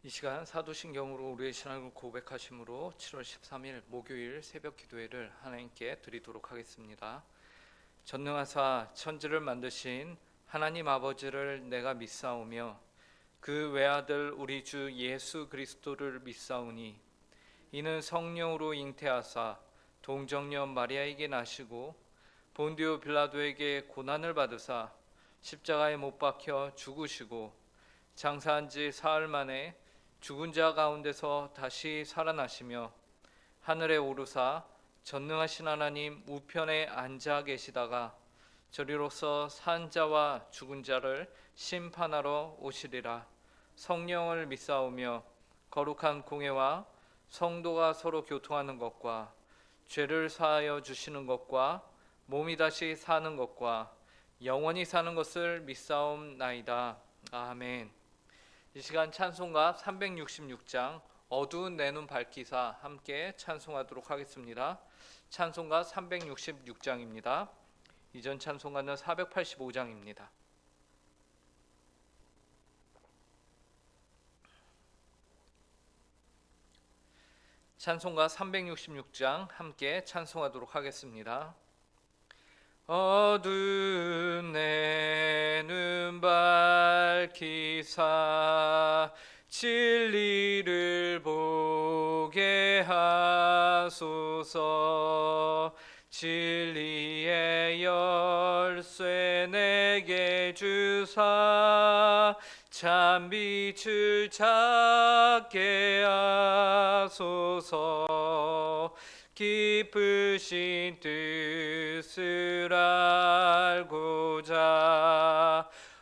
이 시간 사도신경으로 우리의 신앙을 고백하심으로 7월 13일 목요일 새벽 기도회를 하나님께 드리도록 하겠습니다. 전능하사 천지를 만드신 하나님 아버지를 내가 믿사오며 그 외아들 우리 주 예수 그리스도를 믿사오니 이는 성령으로 잉태하사 동정녀 마리아에게 나시고 본디오 빌라도에게 고난을 받으사 십자가에 못 박혀 죽으시고 장사한 지 사흘 만에 죽은 자 가운데서 다시 살아나시며 하늘에 오르사 전능하신 하나님 우편에 앉아 계시다가 저리로서 산 자와 죽은 자를 심판하러 오시리라. 성령을 믿사오며 거룩한 공회와 성도가 서로 교통하는 것과 죄를 사하여 주시는 것과 몸이 다시 사는 것과 영원히 사는 것을 믿사옵나이다. 아멘. 이 시간 찬송가 366장 어두운 내 눈 밝히사 함께 찬송하도록 하겠습니다. 찬송가 366장입니다. 이전 찬송가는 485장입니다. 찬송가 366장 함께 찬송하도록 하겠습니다. 어두운 내 눈 밝히사 진리를 보게 하소서. 진리의 열쇠 내게 주사 참 빛을 찾게 하소서. 깊으신 뜻을 알고자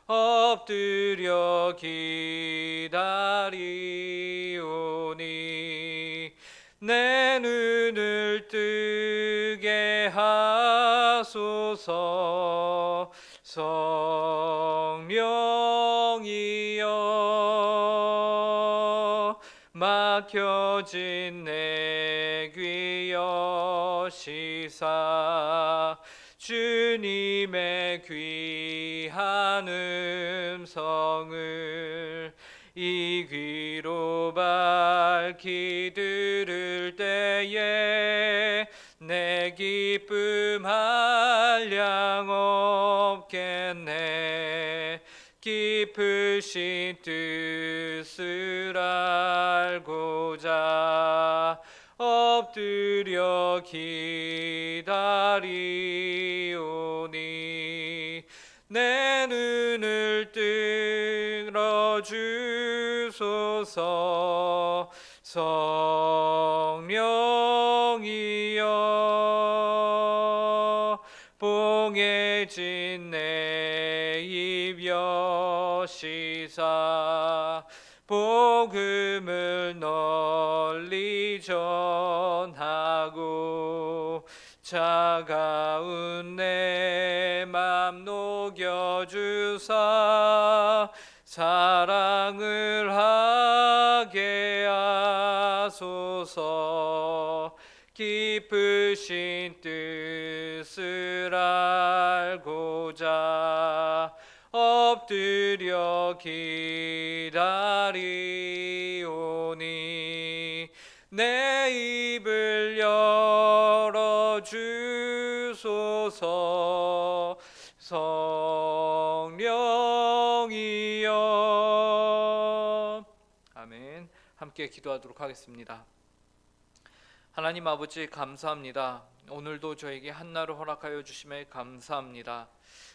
엎드려 기다리오니 내 눈을 뜨게 하소서. 성령이여 막혀진 내 귀 여시사 주님의 귀한 음성을 이 귀로 밝히 들을 때에 내 기쁨 한량 없겠네. 깊으신 뜻을 알고자 엎드려 기다리오니 내 눈을 들어주소서. 성령이여 봉해진 내 입 여시사 복음을 널리 전하고 차가운 내 맘 녹여주사 사랑을 하게 하소서. 깊으신 뜻을 알고자 엎드려 기다리오니 내 입을 열어주소서. 성령이여. 아멘. 함께 기도하도록 하겠습니다. 하나님 아버지 감사합니다. 오늘도 저에게 한날을 허락하여 주심에 감사합니다.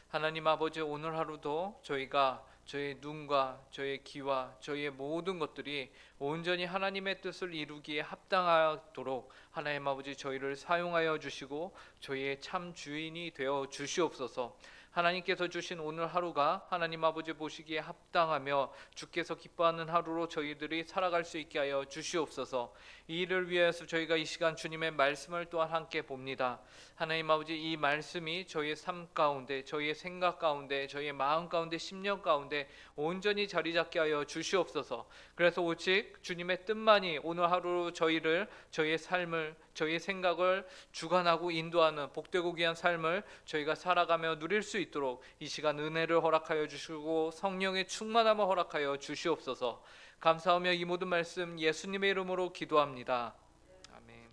하나님 아버지 오늘 하루도 저희가 저의 눈과 저의 귀와 저희의 모든 것들이 온전히 하나님의 뜻을 이루기에 합당하도록 하나님 아버지 저희를 사용하여 주시고 저희의 참 주인이 되어 주시옵소서. 하나님께서 주신 오늘 하루가 하나님 아버지 보시기에 합당하며 주께서 기뻐하는 하루로 저희들이 살아갈 수 있게 하여 주시옵소서. 이 일을 위해서 저희가 이 시간 주님의 말씀을 또한 함께 봅니다. 하나님 아버지 이 말씀이 저희의 삶 가운데 저희의 생각 가운데 저희의 마음 가운데 심령 가운데 온전히 자리 잡게 하여 주시옵소서. 그래서 오직 주님의 뜻만이 오늘 하루 저희를 저희의 삶을 저희의 생각을 주관하고 인도하는 복되고 귀한 삶을 저희가 살아가며 누릴 수 있도록 이 시간 은혜를 허락하여 주시고 성령의 충만함을 허락하여 주시옵소서. 감사하며 이 모든 말씀 예수님의 이름으로 기도합니다. 아멘.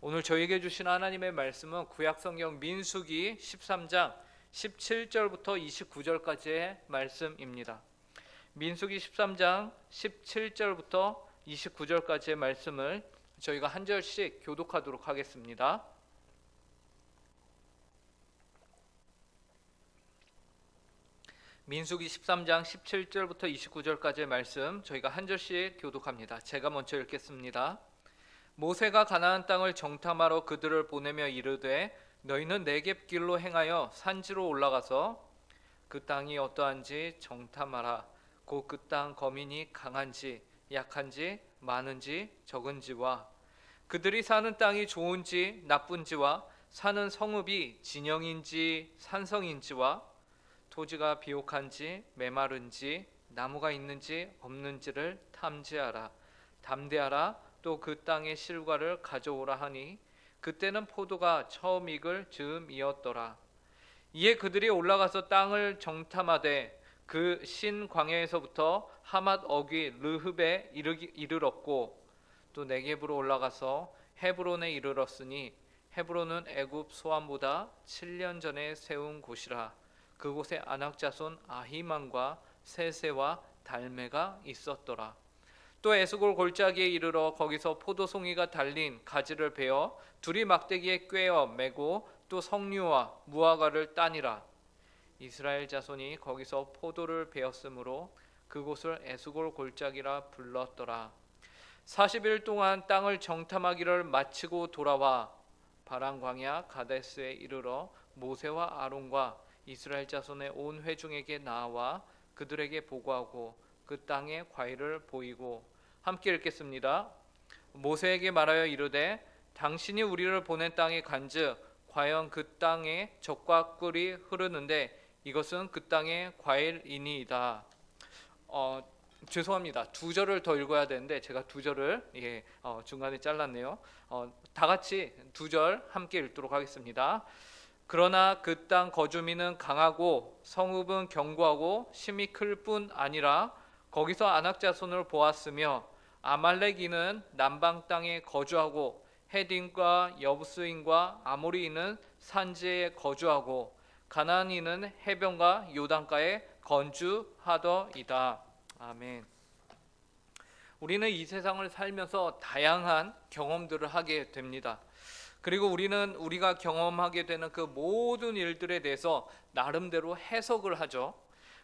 오늘 저에게 주신 하나님의 말씀은 구약성경 민수기 13장 17절부터 29절까지의 말씀입니다. 민수기 13장 17절부터 29절까지의 말씀을 저희가 한 절씩 교독하도록 하겠습니다. 민수기 13장 17절부터 29절까지의 말씀 저희가 한 절씩 교독합니다. 제가 먼저 읽겠습니다. 모세가 가나안 땅을 정탐하러 그들을 보내며 이르되 너희는 네겝 길로 행하여 산지로 올라가서 그 땅이 어떠한지 정탐하라. 곧 그 땅 거민이 강한지 약한지 많은지 적은지와 그들이 사는 땅이 좋은지 나쁜지와 사는 성읍이 진영인지 산성인지와 토지가 비옥한지 메마른지 나무가 있는지 없는지를 탐지하라. 담대하라. 또 그 땅의 실과를 가져오라 하니 그때는 포도가 처음 익을 즈음이었더라. 이에 그들이 올라가서 땅을 정탐하되 그 신 광야에서부터 하맛 어귀 르흡에 이르렀고 또 네겝으로 올라가서 헤브론에 이르렀으니 헤브론은 애굽 소안보다 7년 전에 세운 곳이라. 그곳에 아낙 자손 아히만과 세세와 달메가 있었더라. 또 에스골 골짜기에 이르러 거기서 포도송이가 달린 가지를 베어 둘이 막대기에 꿰어 매고 또 석류와 무화과를 따니라. 이스라엘 자손이 거기서 포도를 베었으므로 그곳을 에스골 골짜기라 불렀더라. 40일 동안 땅을 정탐하기를 마치고 돌아와 바란 광야 가데스에 이르러 모세와 아론과 이스라엘 자손의 온 회중에게 나와 그들에게 보고하고 그 땅의 과일을 보이고 함께 읽겠습니다. 모세에게 말하여 이르되 당신이 우리를 보낸 땅에 간즉 과연 그 땅에 젖과 꿀이 흐르는데 이것은 그 땅의 과일이니이다. 죄송합니다. 두 절을 더 읽어야 되는데 제가 두 절을 중간에 잘랐네요. 다 같이 두 절 함께 읽도록 하겠습니다. 그러나 그 땅 거주민은 강하고 성읍은 견고하고 심이 클 뿐 아니라 거기서 아낙 자손을 보았으며 아말렉인은 남방 땅에 거주하고 헤딘과 여부스인과 아모리인은 산지에 거주하고 가나안인은 해변과 요단가에 건주하더이다. 아멘. 우리는 이 세상을 살면서 다양한 경험들을 하게 됩니다. 그리고 우리가 경험하게 되는 그 모든 일들에 대해서 나름대로 해석을 하죠.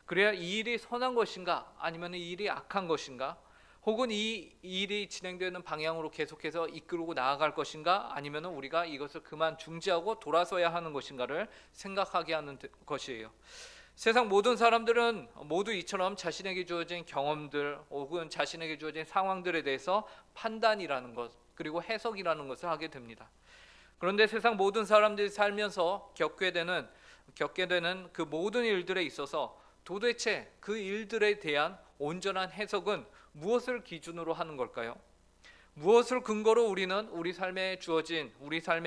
그래야 이 일이 선한 것인가 아니면 이 일이 악한 것인가, 혹은 이 일이 진행되는 방향으로 계속해서 이끌고 나아갈 것인가 아니면 우리가 이것을 그만 중지하고 돌아서야 하는 것인가를 생각하게 하는 것이에요. 세상 모든 사람들은 모두 이처럼 자신에게 주어진 경험들 혹은 자신에게 주어진 상황들에 대해서 판단이라는 것 그리고 해석이라는 것을 하게 됩니다. 그런데 세상 모든 사람들이 살면서 겪게 되는 그 모든 일들에 있어서 도대체 그 일들에 대한 온전한 해석은 무엇을 기준으로 하는 걸까요? 무엇을 근거로 우리는 우리 삶에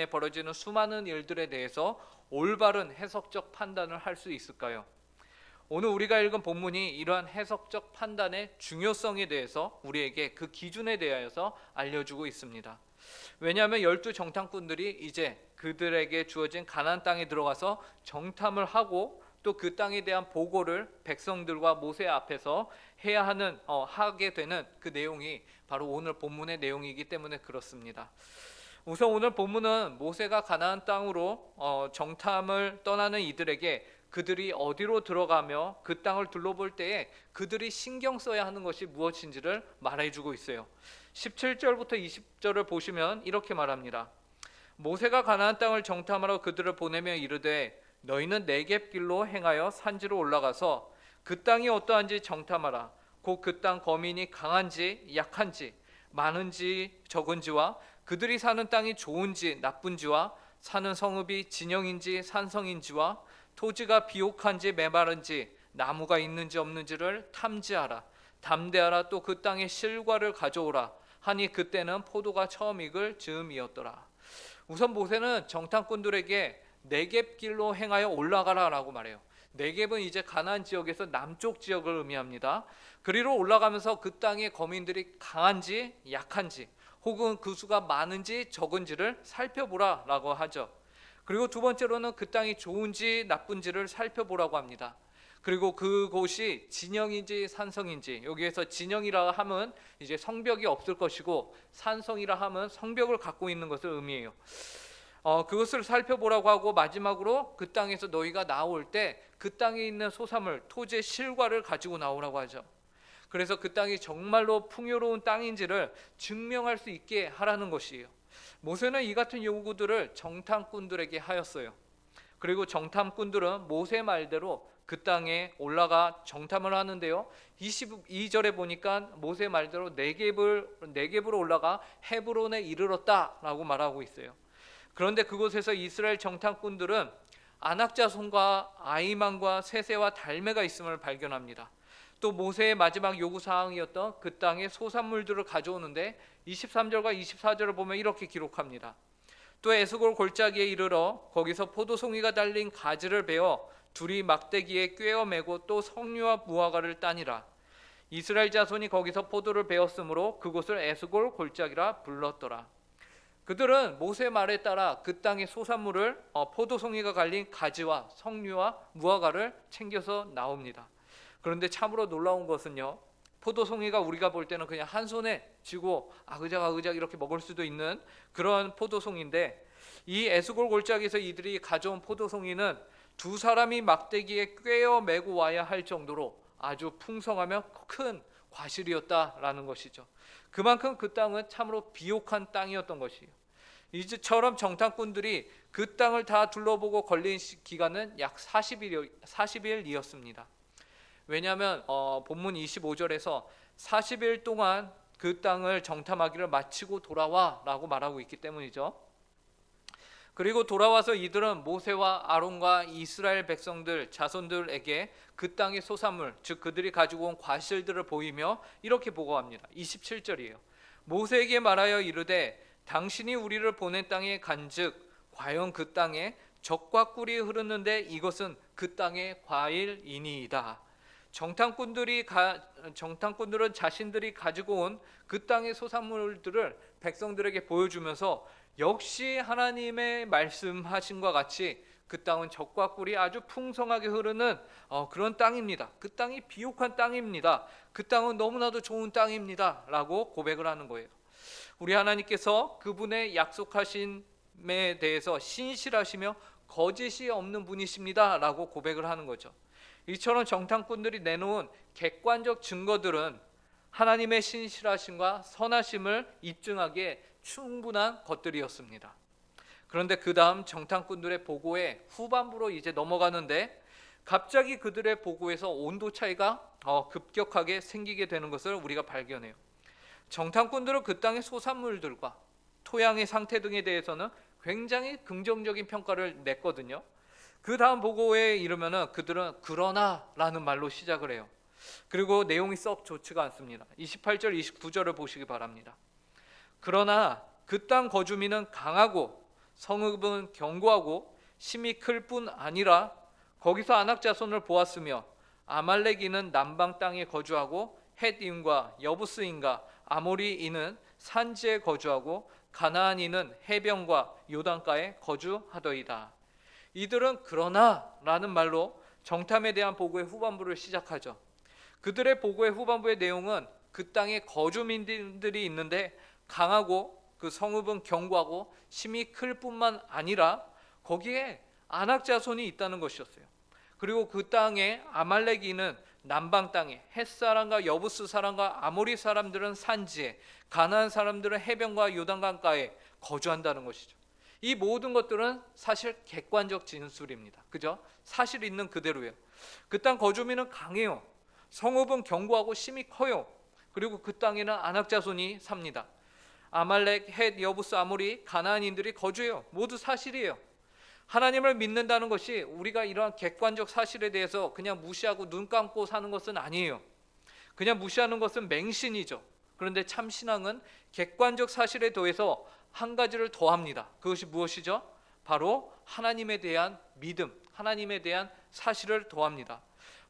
벌어지는 수많은 일들에 대해서 올바른 해석적 판단을 할 수 있을까요? 오늘 우리가 읽은 본문이 이러한 해석적 판단의 중요성에 대해서 우리에게 그 기준에 대하여서 알려주고 있습니다. 왜냐하면 12 정탐꾼들이 이제 그들에게 주어진 가나안 땅에 들어가서 정탐을 하고 또 그 땅에 대한 보고를 백성들과 모세 앞에서 하게 되는 그 내용이 바로 오늘 본문의 내용이기 때문에 그렇습니다. 우선 오늘 본문은 모세가 가나안 땅으로 정탐을 떠나는 이들에게 그들이 어디로 들어가며 그 땅을 둘러볼 때에 그들이 신경 써야 하는 것이 무엇인지를 말해주고 있어요. 17절부터 20절을 보시면 이렇게 말합니다. 모세가 가나안 땅을 정탐하러 그들을 보내며 이르되 너희는 네겝 길로 행하여 산지로 올라가서 그 땅이 어떠한지 정탐하라. 곧 그 땅 거민이 강한지 약한지 많은지 적은지와 그들이 사는 땅이 좋은지 나쁜지와 사는 성읍이 진영인지 산성인지와 토지가 비옥한지 메마른지 나무가 있는지 없는지를 탐지하라. 담대하라. 또 그 땅의 실과를 가져오라 하니 그때는 포도가 처음 익을 즈음이었더라. 우선 모세는 정탐꾼들에게 네겝 길로 행하여 올라가라라고 말해요. 네겝은 이제 가나안 지역에서 남쪽 지역을 의미합니다. 그리로 올라가면서 그 땅의 거민들이 강한지 약한지 혹은 그 수가 많은지 적은지를 살펴보라라고 하죠. 그리고 두 번째로는 그 땅이 좋은지 나쁜지를 살펴보라고 합니다. 그리고 그곳이 진영인지 산성인지, 여기에서 진영이라 함은 이제 성벽이 없을 것이고 산성이라 함은 성벽을 갖고 있는 것을 의미해요. 그것을 살펴보라고 하고, 마지막으로 그 땅에서 너희가 나올 때 그 땅에 있는 소산물, 토지의 실과를 가지고 나오라고 하죠. 그래서 그 땅이 정말로 풍요로운 땅인지를 증명할 수 있게 하라는 것이에요. 모세는 이 같은 요구들을 정탐꾼들에게 하였어요. 그리고 정탐꾼들은 모세 말대로 그 땅에 올라가 정탐을 하는데요, 22절에 보니까 모세 말대로 네겝으로 올라가 헤브론에 이르렀다라고 말하고 있어요. 그런데 그곳에서 이스라엘 정탐꾼들은 안악자손과 아이만과 세세와 달메가 있음을 발견합니다. 또 모세의 마지막 요구사항이었던 그 땅의 소산물들을 가져오는데 23절과 24절을 보면 이렇게 기록합니다. 또 에스골 골짜기에 이르러 거기서 포도송이가 달린 가지를 베어 둘이 막대기에 꿰어 매고 또 석류와 무화과를 따니라. 이스라엘 자손이 거기서 포도를 베었으므로 그곳을 에스골 골짜기라 불렀더라. 그들은 모세 말에 따라 그 땅의 소산물을 포도송이가 갈린 가지와 석류와 무화과를 챙겨서 나옵니다. 그런데 참으로 놀라운 것은요, 포도송이가 우리가 볼 때는 그냥 한 손에 쥐고 아그작 이렇게 먹을 수도 있는 그런 포도송인데, 이 에스골 골짜기에서 이들이 가져온 포도송이는 두 사람이 막대기에 꿰어 메고 와야 할 정도로 아주 풍성하며 큰 과실이었다라는 것이죠. 그만큼 그 땅은 참으로 비옥한 땅이었던 것이에요. 이처럼 정탐꾼들이 그 땅을 다 둘러보고 걸린 기간은 약 40일이었습니다. 왜냐하면 본문 25절에서 40일 동안 그 땅을 정탐하기를 마치고 돌아와 라고 말하고 있기 때문이죠. 그리고 돌아와서 이들은 모세와 아론과 이스라엘 백성들 자손들에게 그 땅의 소산물, 즉 그들이 가지고 온 과실들을 보이며 이렇게 보고합니다. 27절이에요. 모세에게 말하여 이르되 당신이 우리를 보낸 땅에 간즉 과연 그 땅에 젖과 꿀이 흐르는데 이것은 그 땅의 과일이니이다. 정탐꾼들은 자신들이 가지고 온 그 땅의 소산물들을 백성들에게 보여주면서 역시 하나님의 말씀하신과 같이 그 땅은 젖과 꿀이 아주 풍성하게 흐르는 그런 땅입니다. 그 땅이 비옥한 땅입니다. 그 땅은 너무나도 좋은 땅입니다 라고 고백을 하는 거예요. 우리 하나님께서 그분의 약속하심에 대해서 신실하시며 거짓이 없는 분이십니다 라고 고백을 하는 거죠. 이처럼 정탐꾼들이 내놓은 객관적 증거들은 하나님의 신실하심과 선하심을 입증하기에 충분한 것들이었습니다. 그런데 그 다음 정탐꾼들의 보고의 후반부로 이제 넘어가는데, 갑자기 그들의 보고에서 온도 차이가 급격하게 생기게 되는 것을 우리가 발견해요. 정탐꾼들은 그 땅의 소산물들과 토양의 상태 등에 대해서는 굉장히 긍정적인 평가를 냈거든요. 그 다음 보고에 이르면은 그들은 그러나라는 말로 시작을 해요. 그리고 내용이 썩 좋지가 않습니다. 28절 29절을 보시기 바랍니다. 그러나 그 땅 거주민은 강하고 성읍은 견고하고 심이 클 뿐 아니라 거기서 아낙 자손을 보았으며 아말렉인은 남방 땅에 거주하고 헷인과 여부스인과 아모리인은 산지에 거주하고 가나안인은 해변과 요단가에 거주하더이다. 이들은 그러나라는 말로 정탐에 대한 보고의 후반부를 시작하죠. 그들의 보고의 후반부의 내용은 그 땅에 거주민들이 있는데 강하고 그 성읍은 견고하고 심이 클 뿐만 아니라 거기에 아낙 자손이 있다는 것이었어요. 그리고 그 땅에 아말렉인은 남방 땅에, 헷사람과 여부스 사람과 아모리 사람들은 산지에, 가나안 사람들은 해변과 요단강가에 거주한다는 것이죠. 이 모든 것들은 사실 객관적 진술입니다. 그죠? 사실 있는 그대로예요. 그 땅 거주민은 강해요. 성읍은 견고하고 심이 커요. 그리고 그 땅에는 아낙 자손이 삽니다. 아말렉, 헷, 여부스, 아모리, 가나안인들이 거주해요. 모두 사실이에요. 하나님을 믿는다는 것이 우리가 이러한 객관적 사실에 대해서 그냥 무시하고 눈 감고 사는 것은 아니에요. 그냥 무시하는 것은 맹신이죠. 그런데 참신앙은 객관적 사실에 더해서 한 가지를 더합니다. 그것이 무엇이죠? 바로 하나님에 대한 믿음, 하나님에 대한 사실을 더합니다.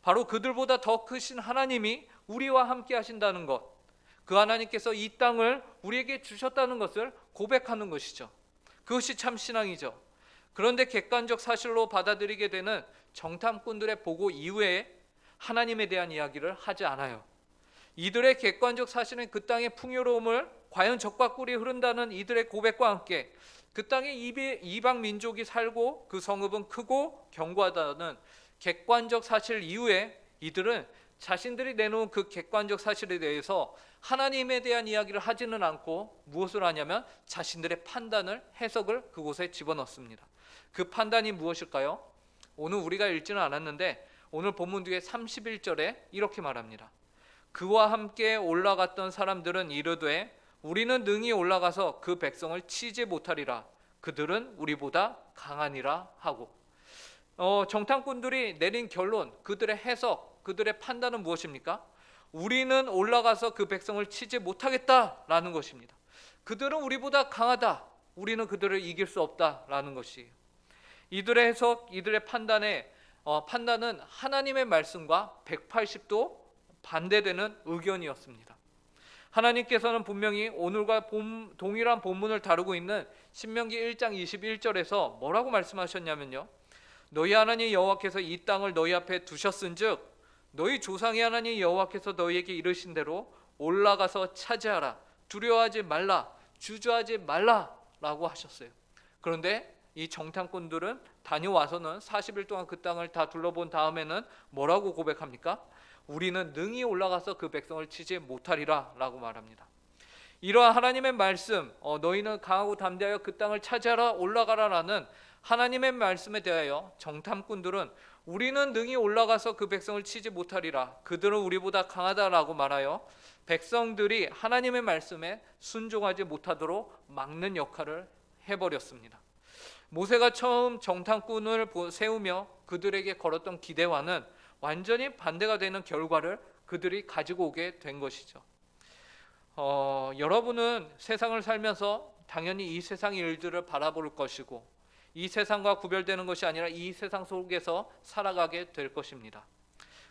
바로 그들보다 더 크신 하나님이 우리와 함께 하신다는 것, 그 하나님께서 이 땅을 우리에게 주셨다는 것을 고백하는 것이죠. 그것이 참 신앙이죠. 그런데 객관적 사실로 받아들이게 되는 정탐꾼들의 보고 이후에 하나님에 대한 이야기를 하지 않아요. 이들의 객관적 사실은 그 땅의 풍요로움을 과연 적과 꿀이 흐른다는 이들의 고백과 함께 그 땅에 이방 민족이 살고 그 성읍은 크고 견고하다는 객관적 사실 이후에 이들은 자신들이 내놓은 그 객관적 사실에 대해서 하나님에 대한 이야기를 하지는 않고 무엇을 하냐면 자신들의 판단을, 해석을 그곳에 집어넣습니다. 그 판단이 무엇일까요? 오늘 우리가 읽지는 않았는데 오늘 본문 뒤에 31절에 이렇게 말합니다. 그와 함께 올라갔던 사람들은 이르되 우리는 능히 올라가서 그 백성을 치지 못하리라. 그들은 우리보다 강하니라 하고, 정탐꾼들이 내린 결론, 그들의 해석, 그들의 판단은 무엇입니까? 우리는 올라가서 그 백성을 치지 못하겠다라는 것입니다. 그들은 우리보다 강하다. 우리는 그들을 이길 수 없다라는 것이에요. 이들의 해석, 이들의 판단은 하나님의 말씀과 180도 반대되는 의견이었습니다. 하나님께서는 분명히 오늘과 동일한 본문을 다루고 있는 신명기 1장 21절에서 뭐라고 말씀하셨냐면요, 너희 하나님 여호와께서 이 땅을 너희 앞에 두셨은즉 너희 조상의 하나님 여호와께서 너희에게 이르신 대로 올라가서 차지하라. 두려워하지 말라. 주저하지 말라라고 하셨어요. 그런데 이 정탐꾼들은 다녀와서는 40일 동안 그 땅을 다 둘러본 다음에는 뭐라고 고백합니까? 우리는 능히 올라가서 그 백성을 치지 못하리라 라고 말합니다. 이러한 하나님의 말씀, 너희는 강하고 담대하여 그 땅을 차지하라, 올라가라 라는 하나님의 말씀에 대하여 정탐꾼들은 우리는 능히 올라가서 그 백성을 치지 못하리라, 그들은 우리보다 강하다라고 말하여 백성들이 하나님의 말씀에 순종하지 못하도록 막는 역할을 해버렸습니다. 모세가 처음 정탐꾼을 세우며 그들에게 걸었던 기대와는 완전히 반대가 되는 결과를 그들이 가지고 오게 된 것이죠. 여러분은 세상을 살면서 당연히 이 세상의 일들을 바라볼 것이고 이 세상과 구별되는 것이 아니라 이 세상 속에서 살아가게 될 것입니다.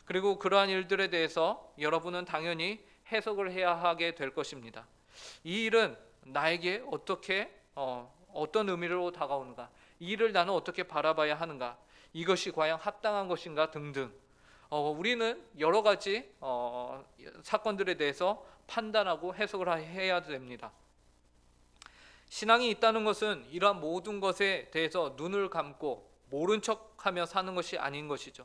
그리고 그러한 일들에 대해서 여러분은 당연히 해석을 해야 하게 될 것입니다. 이 일은 나에게 어떤 의미로 다가오는가, 이 일을 나는 어떻게 바라봐야 하는가, 이것이 과연 합당한 것인가 등등, 우리는 여러 가지 사건들에 대해서 판단하고 해석을 해야 됩니다. 신앙이 있다는 것은 이러한 모든 것에 대해서 눈을 감고 모른 척하며 사는 것이 아닌 것이죠.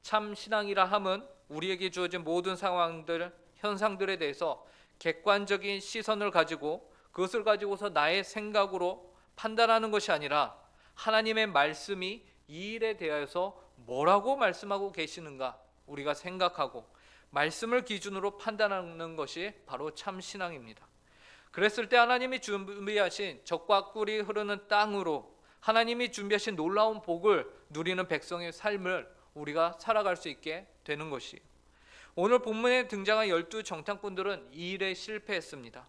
참 신앙이라 함은 우리에게 주어진 모든 상황들, 현상들에 대해서 객관적인 시선을 가지고 그것을 가지고서 나의 생각으로 판단하는 것이 아니라 하나님의 말씀이 이 일에 대해서 뭐라고 말씀하고 계시는가 우리가 생각하고 말씀을 기준으로 판단하는 것이 바로 참 신앙입니다. 그랬을 때 하나님이 준비하신 적과 꿀이 흐르는 땅으로 하나님이 준비하신 놀라운 복을 누리는 백성의 삶을 우리가 살아갈 수 있게 되는 것이에요. 오늘 본문에 등장한 12 정탐꾼들은 이 일에 실패했습니다.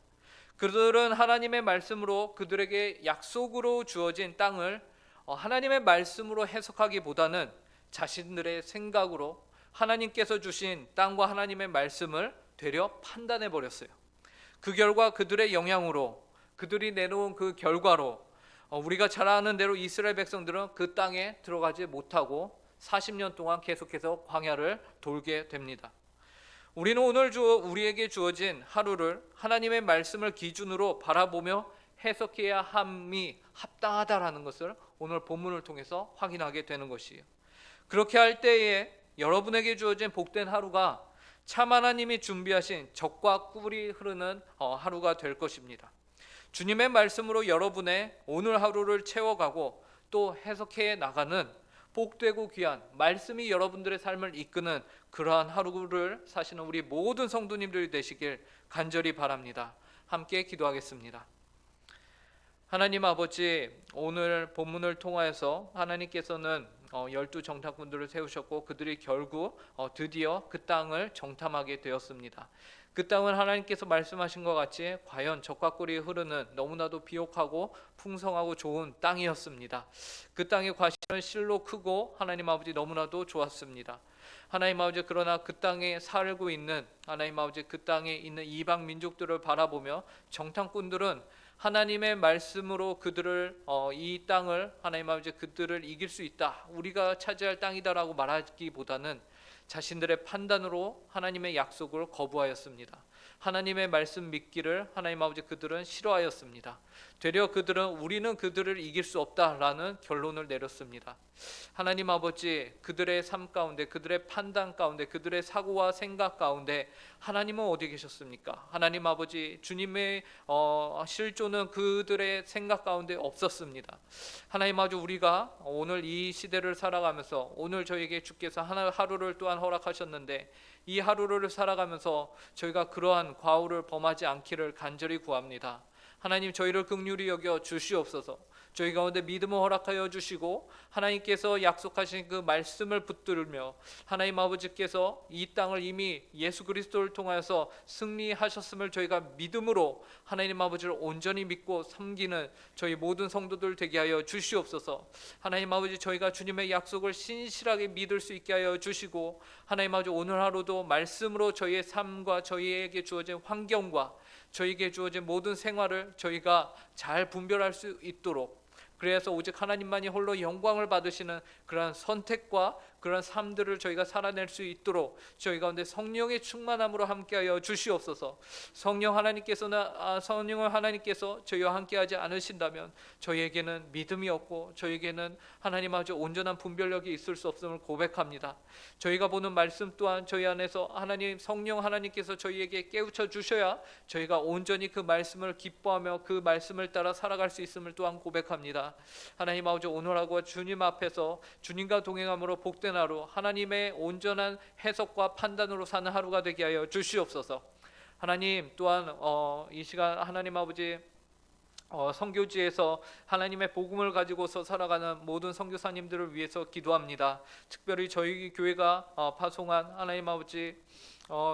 그들은 하나님의 말씀으로 그들에게 약속으로 주어진 땅을 하나님의 말씀으로 해석하기보다는 자신들의 생각으로 하나님께서 주신 땅과 하나님의 말씀을 되려 판단해 버렸어요. 그 결과 그들의 영향으로, 그들이 내놓은 그 결과로 우리가 잘 아는 대로 이스라엘 백성들은 그 땅에 들어가지 못하고 40년 동안 계속해서 광야를 돌게 됩니다. 우리는 오늘 우리에게 주어진 하루를 하나님의 말씀을 기준으로 바라보며 해석해야 함이 합당하다라는 것을 오늘 본문을 통해서 확인하게 되는 것이에요. 그렇게 할 때에 여러분에게 주어진 복된 하루가 참 하나님이 준비하신 적과 꿀이 흐르는 하루가 될 것입니다. 주님의 말씀으로 여러분의 오늘 하루를 채워가고 또 해석해 나가는 복되고 귀한 말씀이 여러분들의 삶을 이끄는 그러한 하루를 사시는 우리 모든 성도님들이 되시길 간절히 바랍니다. 함께 기도하겠습니다. 하나님 아버지, 오늘 본문을 통하여서 하나님께서는 12 정탐꾼들을 세우셨고 그들이 결국 드디어 그 땅을 정탐하게 되었습니다. 그 땅은 하나님께서 말씀하신 것 같이 과연 젖과 꿀이 흐르는 너무나도 비옥하고 풍성하고 좋은 땅이었습니다. 그 땅의 과실은 실로 크고 하나님 아버지 너무나도 좋았습니다. 하나님 아버지, 그러나 그 땅에 살고 있는 하나님 아버지, 그 땅에 있는 이방 민족들을 바라보며 정탐꾼들은 하나님의 말씀으로 그들을 이 땅을 하나님 아버지 그들을 이길 수 있다, 우리가 차지할 땅이다라고 말하기보다는 자신들의 판단으로 하나님의 약속을 거부하였습니다. 하나님의 말씀 믿기를 하나님 아버지 그들은 싫어하였습니다. 되려 그들은 우리는 그들을 이길 수 없다라는 결론을 내렸습니다. 하나님 아버지, 그들의 삶 가운데, 그들의 판단 가운데, 그들의 사고와 생각 가운데 하나님은 어디 계셨습니까? 하나님 아버지, 주님의 실존은 그들의 생각 가운데 없었습니다. 하나님 아버지, 우리가 오늘 이 시대를 살아가면서 오늘 저에게 주께서 하루를 또한 허락하셨는데 이 하루를 살아가면서 저희가 그러한 과오를 범하지 않기를 간절히 구합니다. 하나님, 저희를 긍휼히 여겨 주시옵소서. 저희 가운데 믿음을 허락하여 주시고 하나님께서 약속하신 그 말씀을 붙들며 하나님 아버지께서 이 땅을 이미 예수 그리스도를 통하여서 승리하셨음을 저희가 믿음으로 하나님 아버지를 온전히 믿고 섬기는 저희 모든 성도들 되게 하여 주시옵소서. 하나님 아버지, 저희가 주님의 약속을 신실하게 믿을 수 있게 하여 주시고 하나님 아버지, 오늘 하루도 말씀으로 저희의 삶과 저희에게 주어진 환경과 저희에게 주어진 모든 생활을 저희가 잘 분별할 수 있도록, 그래서 오직 하나님만이 홀로 영광을 받으시는 그러한 선택과 그런 삶들을 저희가 살아낼 수 있도록 저희 가운데 성령의 충만함으로 함께하여 주시옵소서. 성령 하나님께서 저희와 함께하지 않으신다면 저희에게는 믿음이 없고 저희에게는 하나님 아버지 온전한 분별력이 있을 수 없음을 고백합니다. 저희가 보는 말씀 또한 저희 안에서 성령 하나님께서 저희에게 깨우쳐 주셔야 저희가 온전히 그 말씀을 기뻐하며 그 말씀을 따라 살아갈 수 있음을 또한 고백합니다. 하나님 아버지, 오늘하고 주님 앞에서 주님과 동행함으로 복된 하루, 하나님의 온전한 해석과 판단으로 사는 하루가 되게 하여 주시옵소서. 하나님, 또한 이 시간 하나님 아버지 선교지에서 하나님의 복음을 가지고서 살아가는 모든 선교사님들을 위해서 기도합니다. 특별히 저희 교회가 파송한 하나님 아버지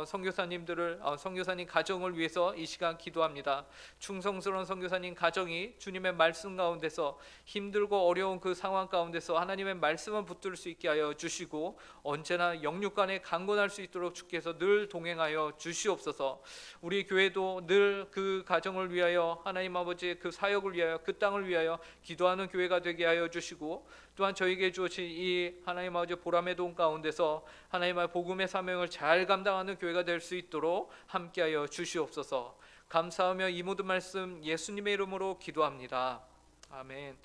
선교사님들을 선교사님 가정을 위해서 이 시간 기도합니다. 충성스러운 선교사님 가정이 주님의 말씀 가운데서 힘들고 어려운 그 상황 가운데서 하나님의 말씀을 붙들 수 있게 하여 주시고 언제나 영육간에 강건할 수 있도록 주께서 늘 동행하여 주시옵소서. 우리 교회도 늘 그 가정을 위하여 하나님 아버지 그 사역을 위하여 그 땅을 위하여 기도하는 교회가 되게 하여 주시고, 또한 저에게 주어진 이 하나님 아버지 보람의 돈 가운데서 하나님의 복음의 사명을 잘 감당하는 교회가 될 수 있도록 함께하여 주시옵소서. 감사하며 이 모든 말씀 예수님의 이름으로 기도합니다. 아멘.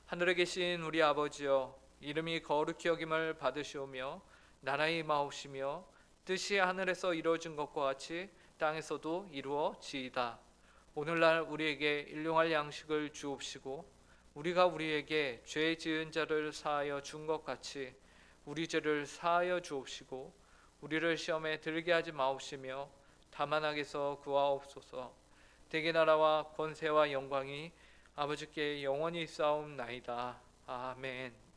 하늘에 계신 우리 아버지여, 이름이 거룩히 여김을 받으시오며 나라의 임하옵시며 뜻이 하늘에서 이루어진 것과 같이 땅에서도 이루어지이다. 오늘날 우리에게 일용할 양식을 주옵시고 우리가 우리에게 죄 지은 자를 사하여 준 것 같이 우리 죄를 사하여 주옵시고 우리를 시험에 들게 하지 마옵시며 다만 악에서 구하옵소서. 대개 나라와 권세와 영광이 아버지께 영원히 있사옵나이다. 아멘.